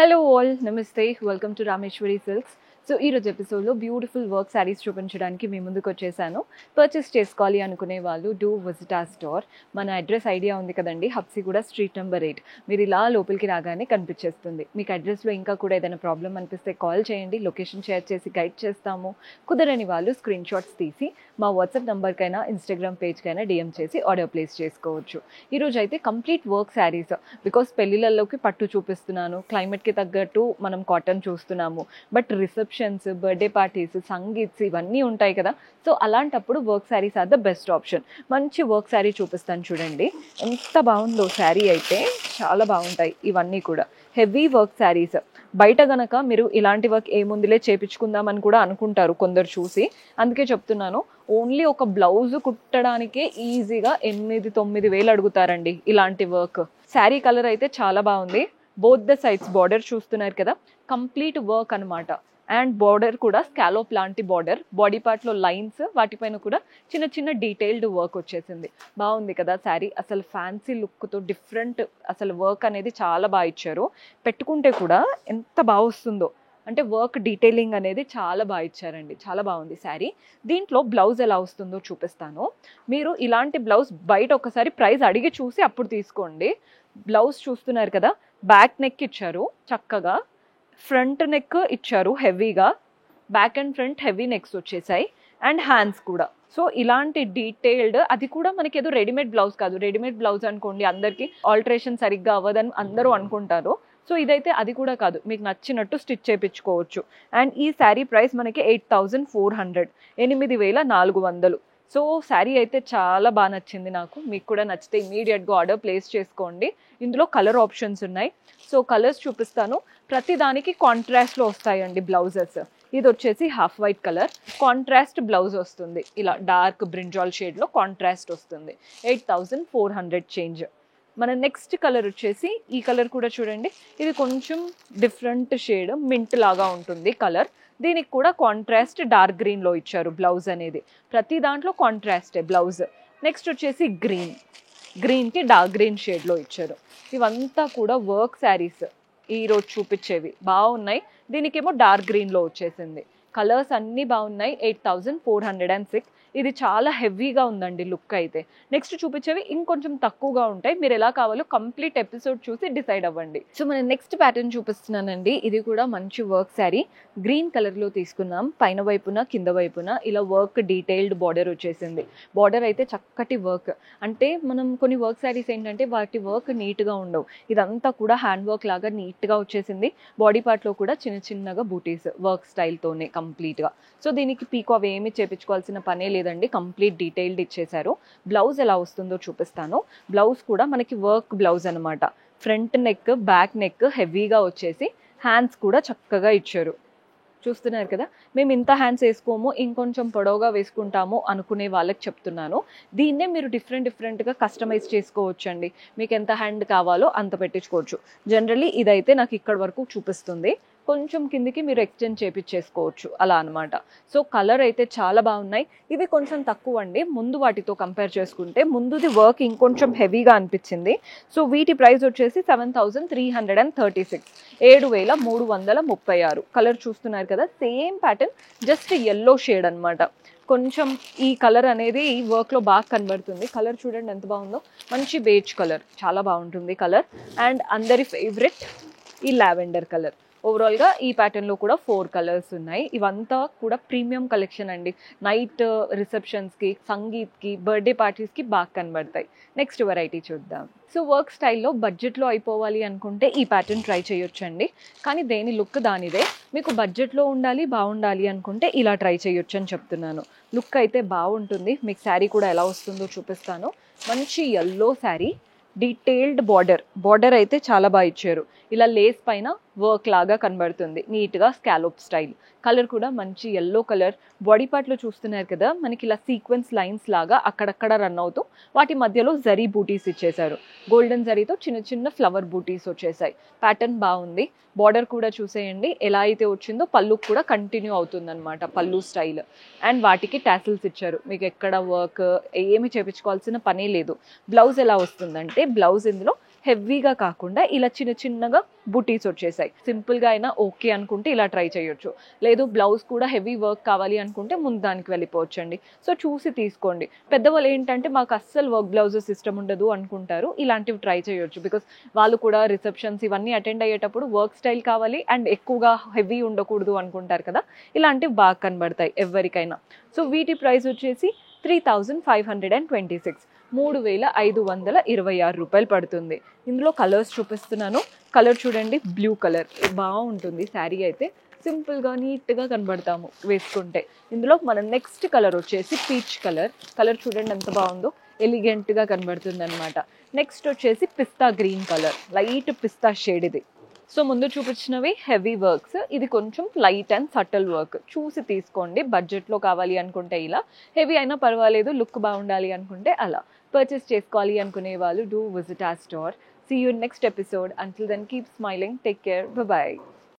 Hello all, నమస్తే, welcome to Rameshwari silks. So ఈరోజు ఎపిసోడ్లో బ్యూటిఫుల్ వర్క్ శారీస్ చూపించడానికి మీ ముందుకు వచ్చేసాను. పర్చేస్ చేసుకోవాలి అనుకునే వాళ్ళు డూ విజిట్ ఆ స్టోర్. మన అడ్రస్ ఐడియా ఉంది కదండి, హబ్సిగూడ స్ట్రీట్ నెంబర్ 8. మీరు ఇలా లోపలికి రాగానే కనిపించేస్తుంది. మీకు అడ్రస్లో ఇంకా కూడా ఏదైనా ప్రాబ్లం అనిపిస్తే కాల్ చేయండి, లొకేషన్ షేర్ చేసి గైడ్ చేస్తాము. కుదరని వాళ్ళు స్క్రీన్ షాట్స్ తీసి మా వాట్సాప్ నెంబర్కైనా ఇన్స్టాగ్రామ్ పేజ్కైనా డిఎం చేసి ఆర్డర్ ప్లేస్ చేసుకోవచ్చు. ఈరోజు అయితే కంప్లీట్ వర్క్ శారీస్, బికాస్ పెళ్ళిళ్ళలోకి పట్టు చూపిస్తున్నాను, క్లైమేట్కి తగ్గట్టు మనం కాటన్ చూస్తున్నాము. But receptions, birthday parties, sangeets ఇవన్నీ ఉంటాయి కదా. సో అలాంటప్పుడు work saris are the best option. మంచి వర్క్ శారీ చూపిస్తాను చూడండి, ఎంత బాగుందో శారీ అయితే. చాలా బాగుంటాయి ఇవన్నీ కూడా హెవీ వర్క్ శారీస్. బయట గనక మీరు ఇలాంటి వర్క్ ఏముందిలే చేపించుకుందామని కూడా అనుకుంటారు కొందరు చూసి. అందుకే చెప్తున్నాను, ఓన్లీ ఒక బ్లౌజ్ కుట్టడానికే ఈజీగా 8-9 వేలు అడుగుతారండి ఇలాంటి వర్క్. శారీ కలర్ అయితే చాలా బాగుంది. బోత్ ద సైడ్స్ బార్డర్ చూస్తున్నారు కదా, కంప్లీట్ వర్క్ అనమాట. అండ్ బార్డర్ కూడా స్కాలోప్ లాంటి బార్డర్, బాడీ పార్ట్లో లైన్స్, వాటిపైన కూడా చిన్న చిన్న డీటెయిల్డ్ వర్క్ వచ్చేసింది. బాగుంది కదా శారీ, అసలు ఫ్యాన్సీ లుక్తో డిఫరెంట్, అసలు వర్క్ అనేది చాలా బాగా ఇచ్చారు. పెట్టుకుంటే కూడా ఎంత బాగా వస్తుందో, అంటే వర్క్ డీటెయిలింగ్ అనేది చాలా బాగా ఇచ్చారండి. చాలా బాగుంది శారీ. దీంట్లో బ్లౌజ్ ఎలా వస్తుందో చూపిస్తాను. మీరు ఇలాంటి బ్లౌజ్ బయట ఒకసారి ప్రైస్ అడిగి చూసి అప్పుడు తీసుకోండి. బ్లౌజ్ చూస్తున్నారు కదా, బ్యాక్ నెక్ ఇచ్చారు చక్కగా, ఫ్రంట్ నెక్ ఇచ్చారు హెవీగా, back and front heavy necks వచ్చేసాయి, అండ్ హ్యాండ్స్ కూడా. సో ఇలాంటి డీటెయిల్డ్, అది కూడా మనకి ఏదో రెడీమేడ్ బ్లౌజ్ కాదు. రెడీమేడ్ బ్లౌజ్ అనుకోండి అందరికీ ఆల్టరేషన్ సరిగ్గా అవ్వదని అందరూ అనుకుంటారు. సో ఇదైతే అది కూడా కాదు, మీకు నచ్చినట్టు స్టిచ్ చేయించుకోవచ్చు. అండ్ ఈ శారీ ప్రైస్ మనకి 8,400, 8,400. సో శారీ అయితే చాలా బాగా నచ్చింది నాకు. మీకు కూడా నచ్చితే ఇమీడియట్గా ఆర్డర్ ప్లేస్ చేసుకోండి. ఇందులో కలర్ ఆప్షన్స్ ఉన్నాయి. సో కలర్స్ చూపిస్తాను. ప్రతి దానికి కాంట్రాస్ట్లో వస్తాయండి బ్లౌజెస్. ఇది వచ్చేసి half white colour, contrast blouse వస్తుంది. ఇలా డార్క్ బ్రింజాల్ షేడ్లో కాంట్రాస్ట్ వస్తుంది. 8,400 చేంజ్. మన నెక్స్ట్ కలర్ వచ్చేసి ఈ కలర్ కూడా చూడండి, ఇది కొంచెం డిఫరెంట్ షేడ్, మింట్ లాగా ఉంటుంది కలర్. దీనికి కూడా కాంట్రాస్ట్ డార్క్ గ్రీన్లో ఇచ్చారు బ్లౌజ్ అనేది. ప్రతి దాంట్లో కాంట్రాస్టే బ్లౌజ్. నెక్స్ట్ వచ్చేసి గ్రీన్కి డార్క్ గ్రీన్ షేడ్లో ఇచ్చారు. ఇవంతా కూడా వర్క్ శారీస్ ఈరోజు చూపించేవి బాగున్నాయి. దీనికేమో డార్క్ గ్రీన్లో వచ్చేసింది. కలర్స్ అన్నీ బాగున్నాయి. 8,406. ఇది చాలా హెవీగా ఉందండి లుక్ అయితే. నెక్స్ట్ చూపించేవి ఇంకొంచెం తక్కువగా ఉంటాయి. మీరు ఎలా కావాలో కంప్లీట్ ఎపిసోడ్ చూసి డిసైడ్ అవ్వండి. సో మనం నెక్స్ట్ ప్యాటర్న్ చూపిస్తున్నానండి. ఇది కూడా మంచి వర్క్ శారీ, గ్రీన్ కలర్లో తీసుకున్నాం. పైన వైపున కింద వైపున ఇలా వర్క్ డీటెయిల్డ్ బార్డర్ వచ్చేసింది. బార్డర్ అయితే చక్కటి వర్క్. అంటే మనం కొన్ని వర్క్ శారీస్ ఏంటంటే వాటి వర్క్ నీట్గా ఉండవు. ఇదంతా కూడా హ్యాండ్ వర్క్ లాగా నీట్గా వచ్చేసింది. బాడీ పార్ట్లో కూడా చిన్న చిన్నగా బూటీస్ వర్క్ స్టైల్తోనే కంప్లీట్గా. సో దీనికి పీకో అవి ఏమి చేపించుకోవాల్సిన పనే లేదండి, కంప్లీట్ డీటెయిల్డ్ ఇచ్చేశారు. బ్లౌజ్ ఎలా వస్తుందో చూపిస్తాను. బ్లౌజ్ కూడా మనకి వర్క్ బ్లౌజ్ అనమాట. ఫ్రంట్ నెక్, బ్యాక్ నెక్ హెవీగా వచ్చేసి, హ్యాండ్స్ కూడా చక్కగా ఇచ్చారు. చూస్తున్నారు కదా, మేము ఇంత హ్యాండ్స్ వేసుకోము, ఇంకొంచెం పొడవుగా వేసుకుంటాము అనుకునే వాళ్ళకి చెప్తున్నాను. దీన్నే మీరు డిఫరెంట్గా కస్టమైజ్ చేసుకోవచ్చు అండి. మీకు ఎంత హ్యాండ్ కావాలో అంత పెట్టించుకోవచ్చు. జనరల్లీ ఇదైతే నాకు ఇక్కడ వరకు చూపిస్తుంది, కొంచెం కిందికి మీరు ఎక్స్టెండ్ చేపించేసుకోవచ్చు అలా అనమాట. సో కలర్ అయితే చాలా బాగున్నాయి. ఇవి కొంచెం తక్కువ అండి ముందు వాటితో కంపేర్ చేసుకుంటే. ముందుది వర్క్ ఇంకొంచెం హెవీగా అనిపించింది. సో వీటి ప్రైస్ వచ్చేసి 7,336, 7,336. కలర్ చూస్తున్నారు కదా, same pattern, just yellow shade అనమాట. కొంచెం ఈ కలర్ అనేది ఈ వర్క్లో బాగా కనబడుతుంది. కలర్ చూడండి ఎంత బాగుందో, మంచి బేజ్ కలర్, చాలా బాగుంటుంది కలర్. అండ్ అందరి ఫేవరెట్ ఈ లావెండర్ కలర్. ఓవరాల్గా ఈ ప్యాటర్న్లో కూడా 4 కలర్స్ ఉన్నాయి. ఇవంతా కూడా ప్రీమియం కలెక్షన్ అండి. నైట్ రిసెప్షన్స్కి, సంగీత్కి, బర్త్డే పార్టీస్కి బాగా కనబడతాయి. నెక్స్ట్ వెరైటీ చూద్దాం. సో వర్క్ స్టైల్లో బడ్జెట్లో అయిపోవాలి అనుకుంటే ఈ ప్యాటర్న్ ట్రై చేయొచ్చండి. కానీ దేని లుక్ దానిదే. మీకు బడ్జెట్లో ఉండాలి, బాగుండాలి అనుకుంటే ఇలా ట్రై చేయొచ్చు అని చెప్తున్నాను. లుక్ అయితే బాగుంటుంది. మీకు శారీ కూడా ఎలా వస్తుందో చూపిస్తాను. మంచి ఎల్లో శారీ, డీటెయిల్డ్ బార్డర్ అయితే చాలా బాగా ఇచ్చారు. ఇలా లేస్ పైన వర్క్ లాగా కనబడుతుంది, నీట్గా స్కాలోప్ స్టైల్. కలర్ కూడా మంచి ఎల్లో కలర్. బాడీ పార్ట్లో చూస్తున్నారు కదా, మనకి ఇలా సీక్వెన్స్ లైన్స్ లాగా అక్కడక్కడ రన్ అవుతూ వాటి మధ్యలో జరీ బూటీస్ ఇచ్చేశారు. గోల్డెన్ జరీతో చిన్న చిన్న ఫ్లవర్ బూటీస్ వచ్చేసాయి. ప్యాటర్న్ బాగుంది. బార్డర్ కూడా చూసేయండి ఎలా అయితే వచ్చిందో, పళ్ళు కూడా కంటిన్యూ అవుతుందన్నమాట, పళ్ళు స్టైల్. అండ్ వాటికి టాసిల్స్ ఇచ్చారు. మీకు ఎక్కడ వర్క్ ఏమి చేపించుకోవాల్సిన పనే లేదు. బ్లౌజ్ ఎలా వస్తుందంటే, బ్లౌజ్ ఇందులో హెవీగా కాకుండా ఇలా చిన్న చిన్నగా బుటీస్ వచ్చేసాయి. సింపుల్గా అయినా ఓకే అనుకుంటే ఇలా ట్రై చేయొచ్చు. లేదు బ్లౌజ్ కూడా హెవీ వర్క్ కావాలి అనుకుంటే ముందు దానికి వెళ్ళిపోవచ్చండి. సో చూసి తీసుకోండి. పెద్దవాళ్ళు ఏంటంటే మాకు అస్సలు వర్క్ బ్లౌజెస్ ఇష్టం ఉండదు అనుకుంటారు. ఇలాంటివి ట్రై చేయొచ్చు. బికాస్ వాళ్ళు కూడా రిసెప్షన్స్ ఇవన్నీ అటెండ్ అయ్యేటప్పుడు వర్క్ స్టైల్ కావాలి అండ్ ఎక్కువగా హెవీ ఉండకూడదు అనుకుంటారు కదా, ఇలాంటివి బాగా కనబడతాయి ఎవరికైనా. సో వీటి ప్రైస్ వచ్చేసి 3526, 3526 పడుతుంది. ఇందులో కలర్స్ చూపిస్తున్నాను. కలర్ చూడండి, బ్లూ కలర్ బాగుంటుంది. శారీ అయితే సింపుల్గా నీట్గా కనబడతాము వేసుకుంటే. ఇందులో మన నెక్స్ట్ కలర్ వచ్చేసి పీచ్ కలర్. కలర్ చూడండి ఎంత బాగుందో, ఎలిగెంట్గా కనబడుతుంది అనమాట. నెక్స్ట్ వచ్చేసి పిస్తా గ్రీన్ కలర్, లైట్ పిస్తా షేడ్ ఇది. సో ముందు చూపించినవి హెవీ వర్క్స్, ఇది కొంచెం లైట్ అండ్ సటిల్ వర్క్. చూసి తీసుకోండి. బడ్జెట్లో కావాలి అనుకుంటే ఇలా, హెవీ అయినా పర్వాలేదు, లుక్ బాగుండాలి అనుకుంటే అలా. పర్చేస్ చేసుకోవాలి అనుకునే వాళ్ళు do visit our store. See you in next episode. Until then, keep smiling. Take care. Bye-bye.